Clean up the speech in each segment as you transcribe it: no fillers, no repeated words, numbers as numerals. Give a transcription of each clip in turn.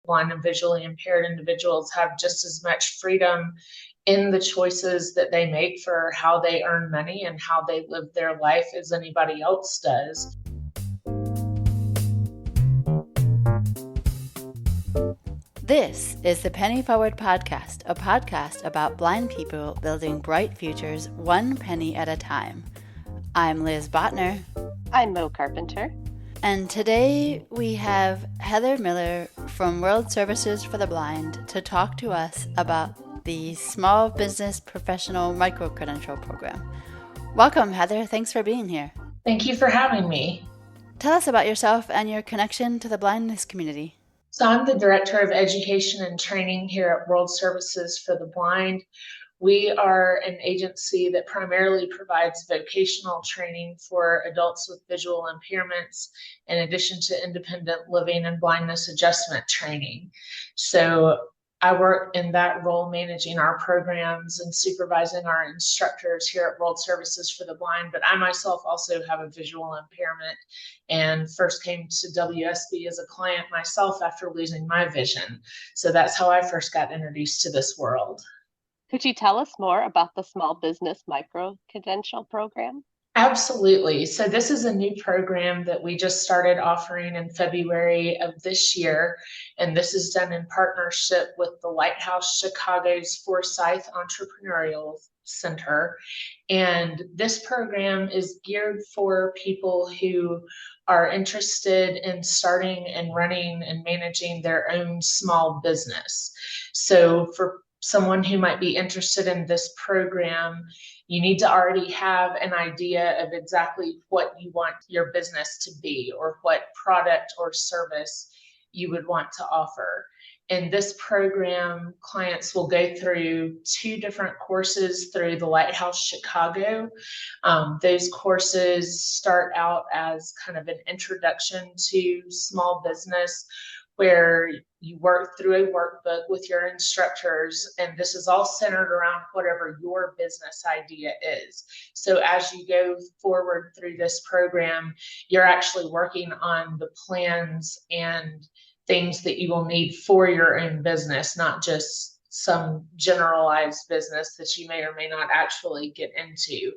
blind and visually impaired individuals have just as much freedom in the choices that they make for how they earn money and how they live their life as anybody else does. This is the Penny Forward Podcast, a podcast about blind people building bright futures one penny at a time. I'm Liz Botner. I'm Mo Carpenter. And today we have Heather Miller from World Services for the Blind to talk to us about the Small Business Professional Microcredential program. Welcome, Heather. Thanks for being here. Thank you for having me. Tell us about yourself and your connection to the blindness community. So I'm the Director of Education and Training here at World Services for the Blind. We are an agency that primarily provides vocational training for adults with visual impairments, in addition to independent living and blindness adjustment training. So I work in that role, managing our programs and supervising our instructors here at World Services for the Blind. But I myself also have a visual impairment and first came to WSB as a client myself after losing my vision. So that's how I first got introduced to this world. Could you tell us more about the Small Business Microcredential program? Absolutely. So this is a new program that we just started offering in February of this year. And this is done in partnership with the Lighthouse Chicago's Forsyth Entrepreneurial Center. And this program is geared for people who are interested in starting and running and managing their own small business. So for someone who might be interested in this program, you need to already have an idea of exactly what you want your business to be or what product or service you would want to offer. In this program, clients will go through 2 different courses through the Lighthouse Chicago. Those courses start out as kind of an introduction to small business, where you work through a workbook with your instructors, and this is all centered around whatever your business idea is. So as you go forward through this program, you're actually working on the plans and things that you will need for your own business, not just some generalized business that you may or may not actually get into.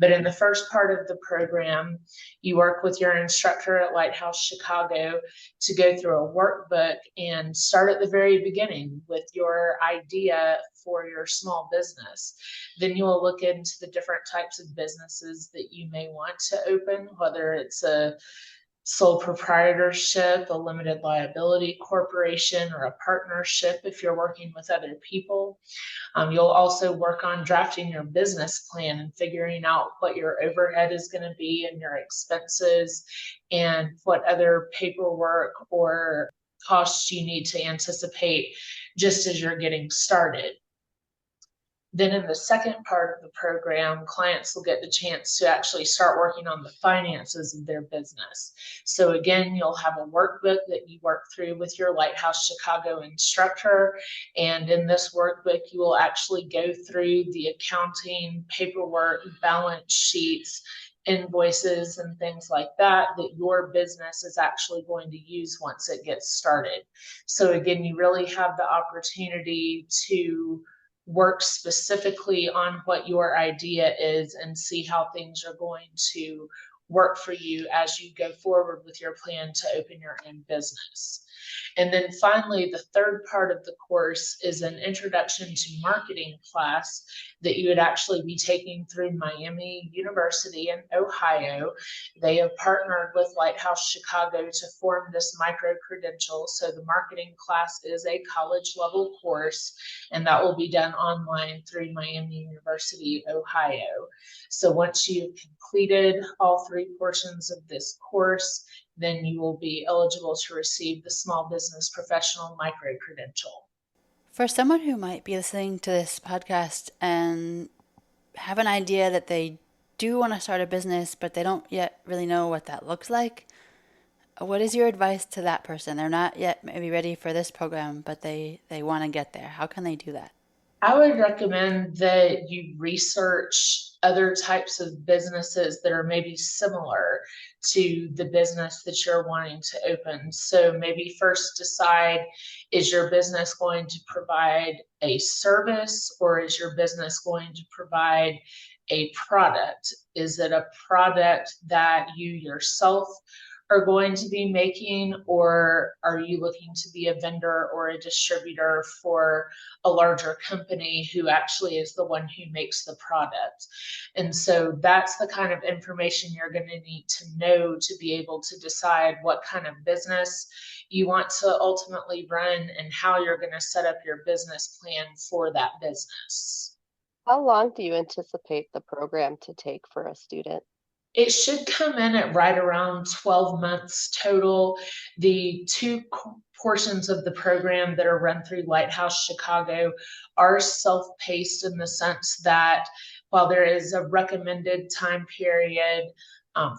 But in the first part of the program, you work with your instructor at Lighthouse Chicago to go through a workbook and start at the very beginning with your idea for your small business. Then you'll look into the different types of businesses that you may want to open, whether it's a sole proprietorship, a limited liability corporation, or a partnership if you're working with other people. You'll also work on drafting your business plan and figuring out what your overhead is going to be and your expenses and what other paperwork or costs you need to anticipate just as you're getting started. Then in the second part of the program, clients will get the chance to actually start working on the finances of their business. So again, you'll have a workbook that you work through with your Lighthouse Chicago instructor. And in this workbook, you will actually go through the accounting, paperwork, balance sheets, invoices, and things like that your business is actually going to use once it gets started. So again, you really have the opportunity to work specifically on what your idea is and see how things are going to work for you as you go forward with your plan to open your own business. And then finally, the third part of the course is an introduction to marketing class that you would actually be taking through Miami University in Ohio. They have partnered with Lighthouse Chicago to form this micro-credential. So the marketing class is a college level course, and that will be done online through Miami University, Ohio. So once you've completed all 3 portions of this course, then you will be eligible to receive the Small Business Professional Microcredential. For someone who might be listening to this podcast and have an idea that they do want to start a business, but they don't yet really know what that looks like, what is your advice to that person? They're not yet maybe ready for this program, but they want to get there. How can they do that? I would recommend that you research other types of businesses that are maybe similar to the business that you're wanting to open. So maybe first decide, is your business going to provide a service, or is your business going to provide a product? Is it a product that you yourself are going to be making, or are you looking to be a vendor or a distributor for a larger company who actually is the one who makes the product? And so that's the kind of information you're going to need to know to be able to decide what kind of business you want to ultimately run and how you're going to set up your business plan for that business. How long do you anticipate the program to take for a student? It should come in at right around 12 months total. The two portions of the program that are run through Lighthouse Chicago are self-paced in the sense that while there is a recommended time period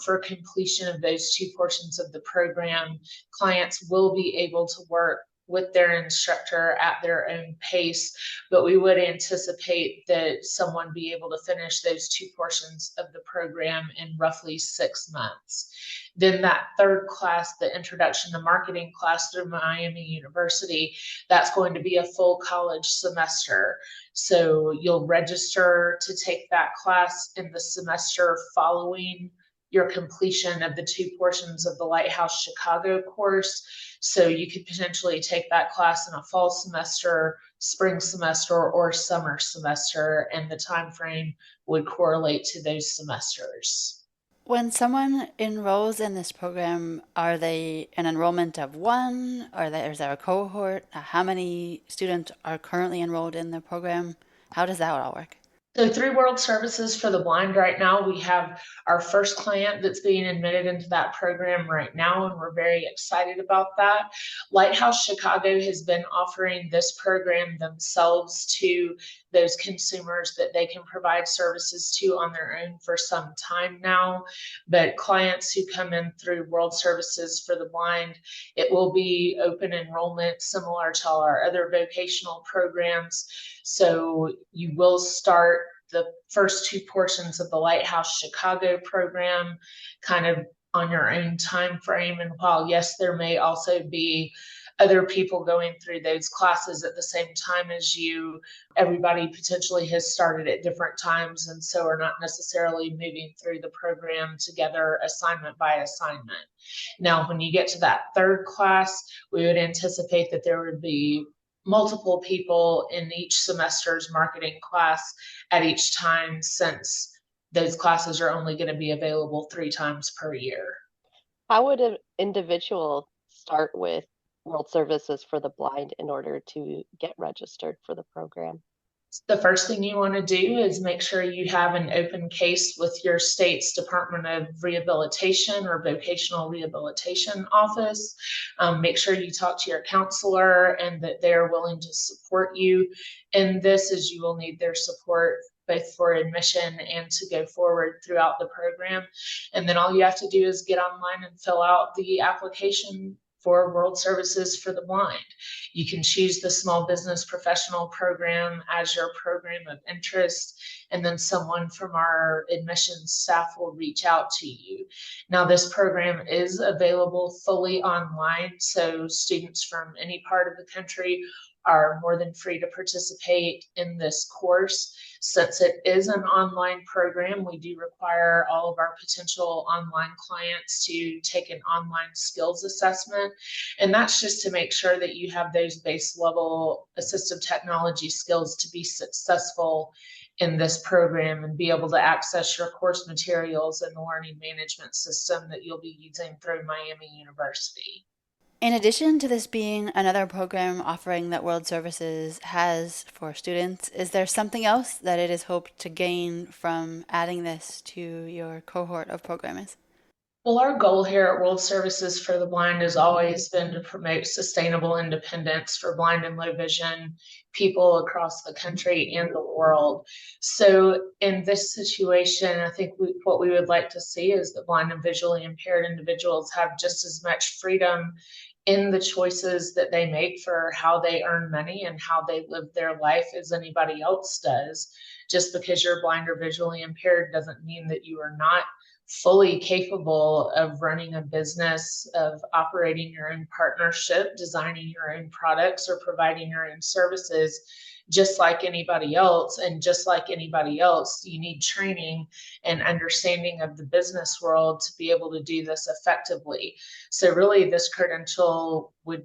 for completion of those two portions of the program, clients will be able to work with their instructor at their own pace, but we would anticipate that someone be able to finish those two portions of the program in roughly 6 months. Then that third class, the introduction to marketing class through Miami University, that's going to be a full college semester. So you'll register to take that class in the semester following your completion of the two portions of the Lighthouse Chicago course. So you could potentially take that class in a fall semester, spring semester, or summer semester, and the time frame would correlate to those semesters. When someone enrolls in this program, are they an enrollment of one? Is there a cohort? How many students are currently enrolled in the program? How does that all work? So through World Services for the Blind right now, we have our first client that's being admitted into that program right now, and we're very excited about that. Lighthouse Chicago has been offering this program themselves to those consumers that they can provide services to on their own for some time now. But clients who come in through World Services for the Blind, it will be open enrollment similar to all our other vocational programs. So you will start the first two portions of the Lighthouse Chicago program kind of on your own time frame. And while yes, there may also be other people going through those classes at the same time as you, everybody potentially has started at different times, and so are not necessarily moving through the program together assignment by assignment. Now, when you get to that third class, we would anticipate that there would be multiple people in each semester's marketing class at each time, since those classes are only going to be available 3 times per year. How would an individual start with World Services for the Blind in order to get registered for the program? The first thing you want to do is make sure you have an open case with your state's Department of Rehabilitation or Vocational Rehabilitation Office. Make sure you talk to your counselor and that they're willing to support you in this, as you will need their support both for admission and to go forward throughout the program. And then all you have to do is get online and fill out the application for World Services for the Blind. You can choose the Small Business Professional Program as your program of interest, and then someone from our admissions staff will reach out to you. Now, this program is available fully online, so students from any part of the country are more than free to participate in this course. Since it is an online program, we do require all of our potential online clients to take an online skills assessment. And that's just to make sure that you have those base level assistive technology skills to be successful in this program and be able to access your course materials and the learning management system that you'll be using through Miami University. In addition to this being another program offering that World Services has for students, is there something else that it is hoped to gain from adding this to your cohort of programmers? Well, our goal here at World Services for the Blind has always been to promote sustainable independence for blind and low vision people across the country and the world. So in this situation, I think what we would like to see is that blind and visually impaired individuals have just as much freedom in the choices that they make for how they earn money and how they live their life as anybody else does. Just because you're blind or visually impaired doesn't mean that you are not fully capable of running a business, of operating your own partnership, designing your own products, or providing your own services, just like anybody else. And just like anybody else, you need training and understanding of the business world to be able to do this effectively. So really, this credential would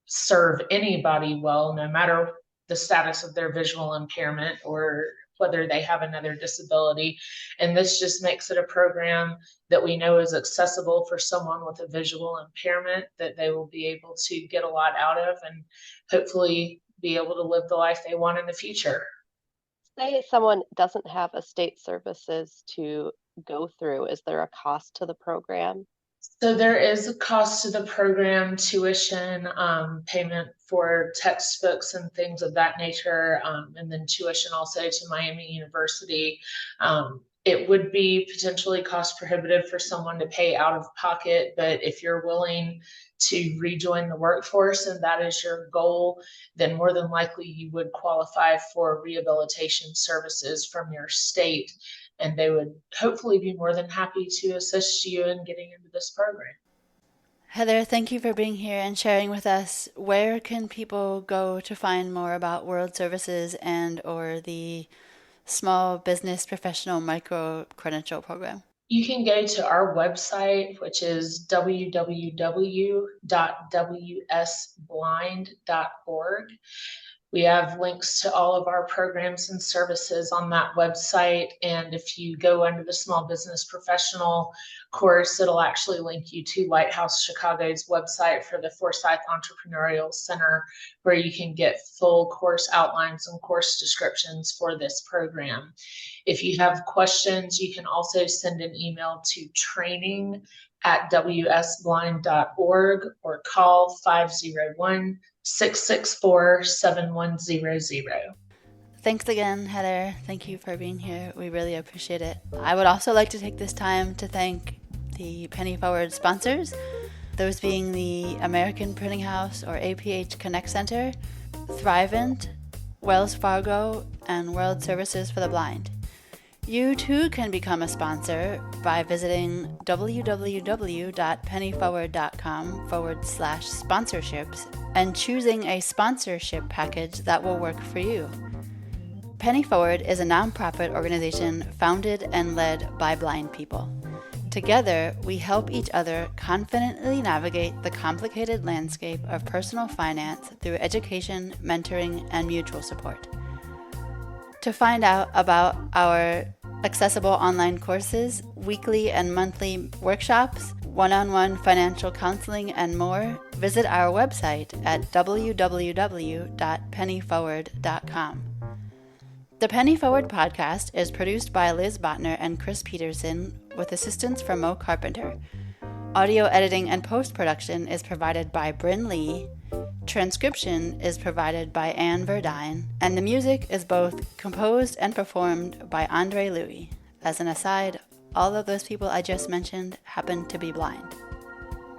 serve anybody well, no matter the status of their visual impairment or whether they have another disability. And this just makes it a program that we know is accessible for someone with a visual impairment, that they will be able to get a lot out of and hopefully be able to live the life they want in the future. Say someone doesn't have estate services to go through, is there a cost to the program? So there is a cost to the program, tuition, payment for textbooks and things of that nature, and then tuition also to Miami University. It would be potentially cost prohibitive for someone to pay out of pocket, but if you're willing to rejoin the workforce and that is your goal, then more than likely you would qualify for rehabilitation services from your state, and they would hopefully be more than happy to assist you in getting into this program. Heather, thank you for being here and sharing with us. Where can people go to find more about World Services and or the Small Business Professional Microcredential Program? You can go to our website, which is www.wsblind.org. We have links to all of our programs and services on that website. And if you go under the Small Business Professional course, it'll actually link you to Lighthouse Chicago's website for the Forsyth Entrepreneurial Center, where you can get full course outlines and course descriptions for this program. If you have questions, you can also send an email to training@wsblind.org or call 501-664-7100. Thanks again, Heather. Thank you for being here. We really appreciate it. I would also like to take this time to thank the Penny Forward sponsors, those being the American Printing House or APH Connect Center, Thrivent, Wells Fargo, and World Services for the Blind. You too can become a sponsor by visiting www.pennyforward.com/sponsorships and choosing a sponsorship package that will work for you. Penny Forward is a nonprofit organization founded and led by blind people. Together, we help each other confidently navigate the complicated landscape of personal finance through education, mentoring, and mutual support. To find out about our accessible online courses, weekly and monthly workshops, one-on-one financial counseling, and more, visit our website at www.pennyforward.com. The Penny Forward podcast is produced by Liz Botner and Chris Peterson with assistance from Mo Carpenter. Audio editing and post-production is provided by Brynn Lee. Transcription is provided by Anne Verduin, and the music is both composed and performed by Andre Louis. As an aside, all of those people I just mentioned happen to be blind.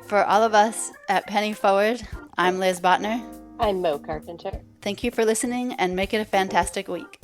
For all of us at Penny Forward, I'm Liz Botner. I'm Mo Carpenter. Thank you for listening, and make it a fantastic week.